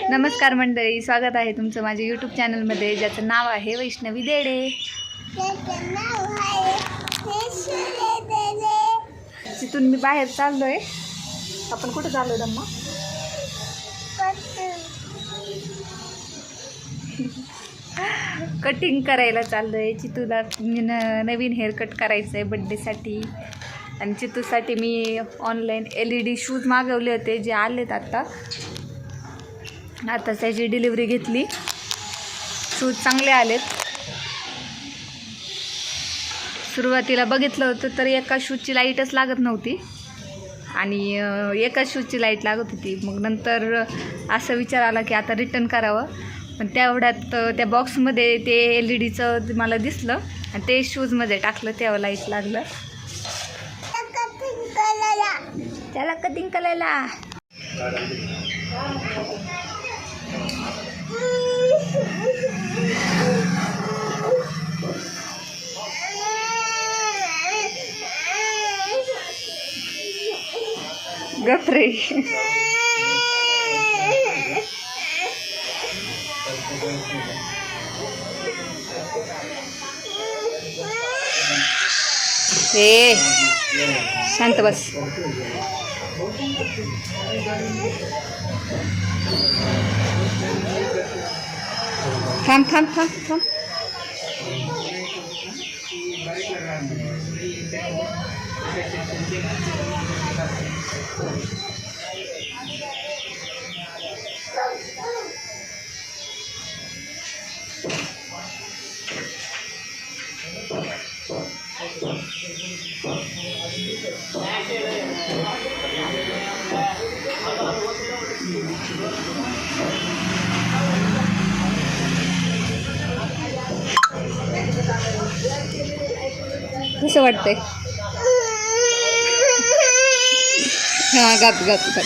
नमस्कार मंडळी, स्वागत आहे तुमचं माझ्या यूट्यूब चॅनलमध्ये, ज्याचं नाव आहे वैष्णवी देडे. तिथून मी बाहेर चाललोय. आपण कुठं चाललोय दम्मा? कटिंग करायला चाललोय. चितूला नवीन हेअरकट करायचं आहे बड्डेसाठी. आणि चितूसाठी मी ऑनलाईन LED शूज मागवले होते, जे आलेत आता त्याची डिलिव्हरी घेतली. शूज चांगले आलेत. सुरुवातीला बघितलं होतं तर एका शूजची लाईटच लागत नव्हती आणि एका शूजची लाईट लागत होती. मग नंतर असं विचार आला की आता रिटर्न करावं. पण तेवढ्यात त्या बॉक्समध्ये ते LEDचं मला दिसलं आणि ते शूजमध्ये टाकलं, तेव्हा लाईट लागलं. त्याला कटिंग करायला गपरे. ए शांत बस. थांब थांब थांब थांब. कसं वाटतंय? हां, गात गात गात.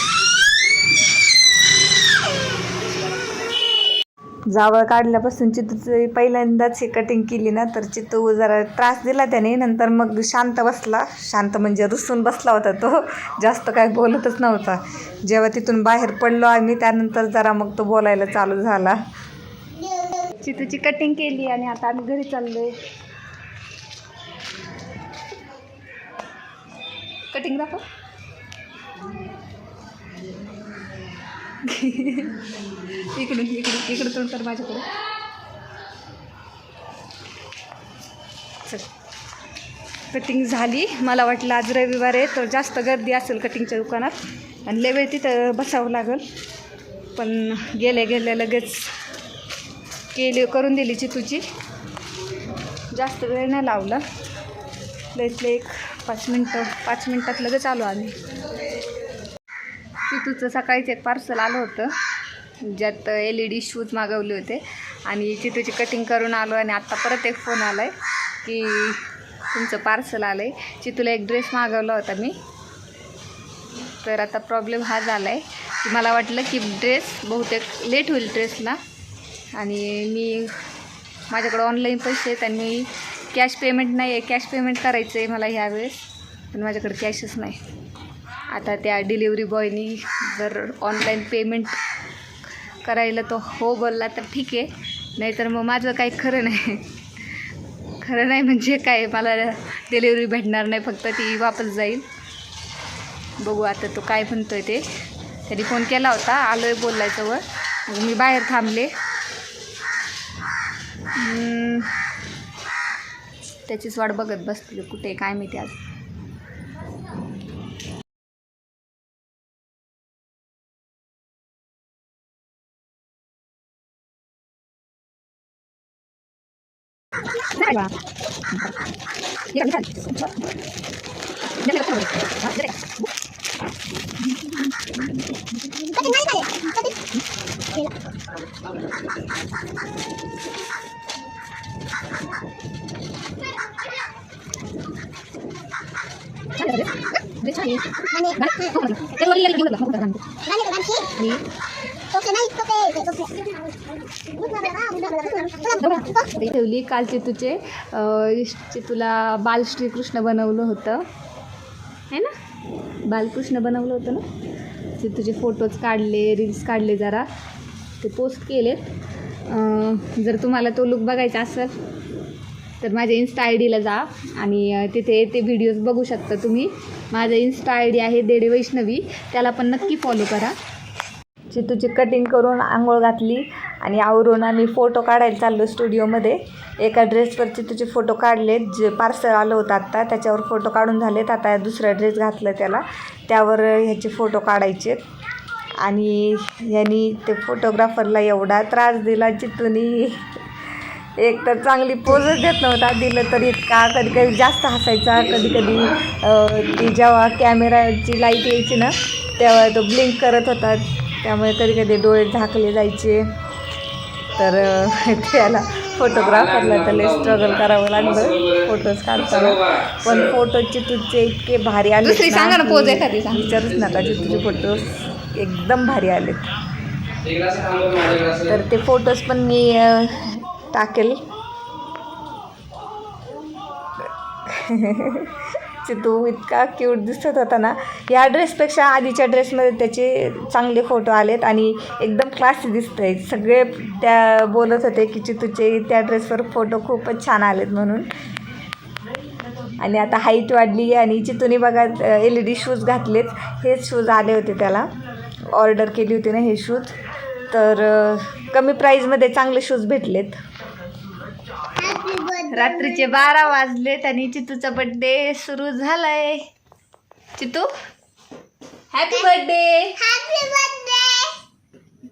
जावळ काढल्यापासून चितूची पहिल्यांदाच हे कटिंग केली ना, तर चितू जरा त्रास दिला त्याने. नंतर मग शांत बसला. शांत म्हणजे रुसून बसला होता तो, जास्त काय बोलतच नव्हता. जेव्हा तिथून बाहेर पडलो आम्ही त्यानंतर जरा मग तो बोलायला चालू झाला. चितूची कटिंग केली आणि आता आम्ही घरी चाललोय. कटिंग दाखव. इकडून इकडून इकडं तोंड कर माझ्याकडे. चल, कटिंग झाली. मला वाटलं आज रविवार आहे तर जास्त गर्दी असेल कटिंगच्या दुकानात आणि लय वेळ तिथं बसावं लागेल. पण गेल्या लगेच करून दिली चितूची. जास्त वेळ नाही लावला. लयतले 5 मिनटात लगेच आलो आम्ही. चितूचं सकाळीच एक पार्सल आलं होतं, ज्यात LED शूज मागवले होते आणि चितूची कटिंग करून आलो. आणि आत्ता परत एक फोन आला आहे की तुमचं पार्सल आलं आहे. चितूला एक ड्रेस मागवला होता मी. तर आता प्रॉब्लेम हा झाला आहे की मला वाटलं की ड्रेस बहुतेक लेट होईल ड्रेसला. आणि माझ्याकडं ऑनलाईन पैसे आहेत आणि मी कॅश पेमेंट नाही आहे. कॅश पेमेंट करायचं आहे मला ह्यावेळेस, पण माझ्याकडे कॅशच नाही. आता त्या डिलिव्हरी बॉयनी जर ऑनलाईन पेमेंट करायला तो हो बोलला तर ठीक आहे, नाहीतर मग माझं काही खरं नाही. खरं नाही म्हणजे काय, मला डिलिव्हरी भेटणार नाही, फक्त ती वापस जाईल. बघू आता तो काय म्हणतो आहे ते. त्यांनी फोन केला होता, आलो आहे बोलायचं वर. मग मी बाहेर थांबले. त्याचीच वाट बघत बसते, कुठे काय माहिती आज. ठेवली. काल चितूला बाल श्रीकृष्ण बनवलं होतं है ना, बालकृष्ण बनवलं होतं ना. चितूचे फोटोज काढले, रील्स काढले जरा. ते पोस्ट केलेत. जर तुम्हाला तो लुक बघायचा असेल तर माझ्या इन्स्टा आय डीला जा आणि तिथे ते व्हिडिओज बघू शकता तुम्ही. माझा इन्स्टा आय डी आहे देडे वैष्णवी, त्याला पण नक्की फॉलो करा. चितूची कटिंग करून आंघोळ घातली आणि आवरून आम्ही फोटो काढायला चाललो स्टुडिओमध्ये. एका ड्रेसवर चितूचे फोटो काढलेत, जे पार्सल आलं होतं आत्ता त्याच्यावर फोटो काढून झालेत. आता दुसरा ड्रेस घातला त्यावर ह्याचे फोटो काढायचे. आणि यांनी ते फोटोग्राफरला एवढा त्रास दिला चितूनी, एक तर चांगली पोजच देत नव्हता, दिलं तरी इतका कधी कधी जास्त हसायचा, कधी कधी ती जेव्हा कॅमेराची लाईट यायची ना तेव्हा तो ब्लिंक करत होता, त्यामुळे कधी कधी डोळे झाकले जायचे. तर त्याला फोटोग्राफरला त्याला स्ट्रगल करावं लागलं फोटोज काढताना. पण फोटो चितूचे इतके भारी आले, विचारूच नका, चितूचे फोटो एकदम भारी आले. तर ते फोटोज पण मी टाकेल. चितू इतका क्यूट दिसत होता ना. या ड्रेसपेक्षा आधीच्या ड्रेसमध्ये त्याचे चांगले फोटो आलेत आणि एकदम क्लासी दिसत आहे. सगळे त्या बोलत होते की चितूचे त्या ड्रेसवर फोटो खूपच छान आलेत म्हणून. आणि आता हाईट वाढली आणि चितूने बघा LED शूज घातलेत. हेच शूज आले होते, त्याला ऑर्डर केली होती ना हे शूज. तर कमी प्राईजमध्ये चांगले शूज भेटलेत. रात्रीचे 12 वाजलेत आणि चितूचा बर्थडे सुरू झालाय. चितू हॅपी बर्थडे. Happy birthday.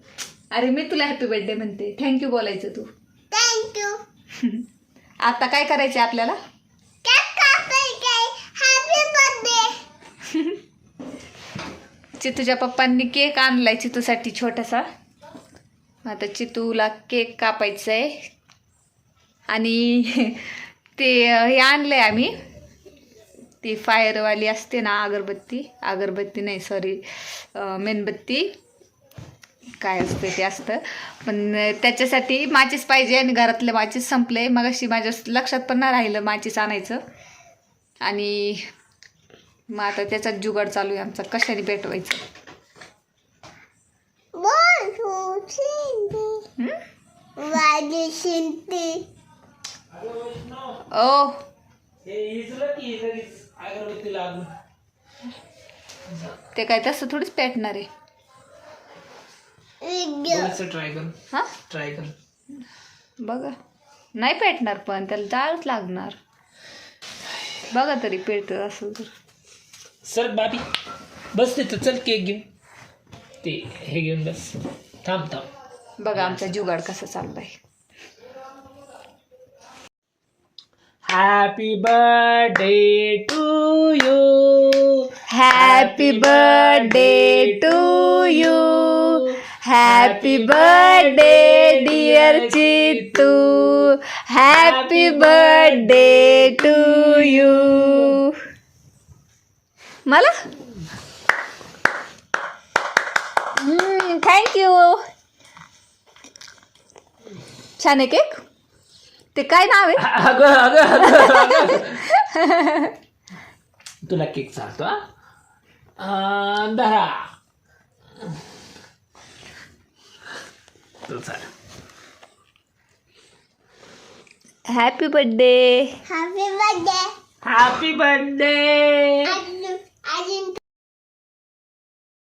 अरे मी तुला हॅपी बर्थडे म्हणते, थँक्यू बोलायचं तू. थँक्यू. आता काय करायचं आपल्याला? Happy birthday. चितूच्या पप्पांनी केक आणलाय चितूसाठी छोटासा. आता चितूला केक कापायचा आहे. आणि ते हे आणलं आहे आम्ही, ती फायरवाली असते ना अगरबत्ती नाही सॉरी मेणबत्ती, काय असतं ते असतं. पण त्याच्यासाठी माचीस पाहिजे आणि घरातले माचीस संपले. मग अशी माझ्या लक्षात पण नाही राहिलं माचीस आणायचं. आणि मग आता त्याचाच जुगाड चालू आहे आमचा, कशाने पेटवायचं. ओ ते काय तसं थोडीच पेटणार आहे. ट्राय कर बघा, नाही पेटणार पण त्याला जाळच लागणार. बघा तरी पेट असं तर. सर बाबी बस तिथं, चल केक घेऊन ते हे घेऊन बस. थांब. बघा आमचा जुगाड कसा चाललाय. Happy birthday to you. Happy birthday to you. Happy birthday dear Chitu. Happy birthday to you. मला थँक्यू. छान आहे केक. ते काय नाव आहे? अगं तुला केक चालतो. दहा हॅपी बर्थडे. Happy birthday.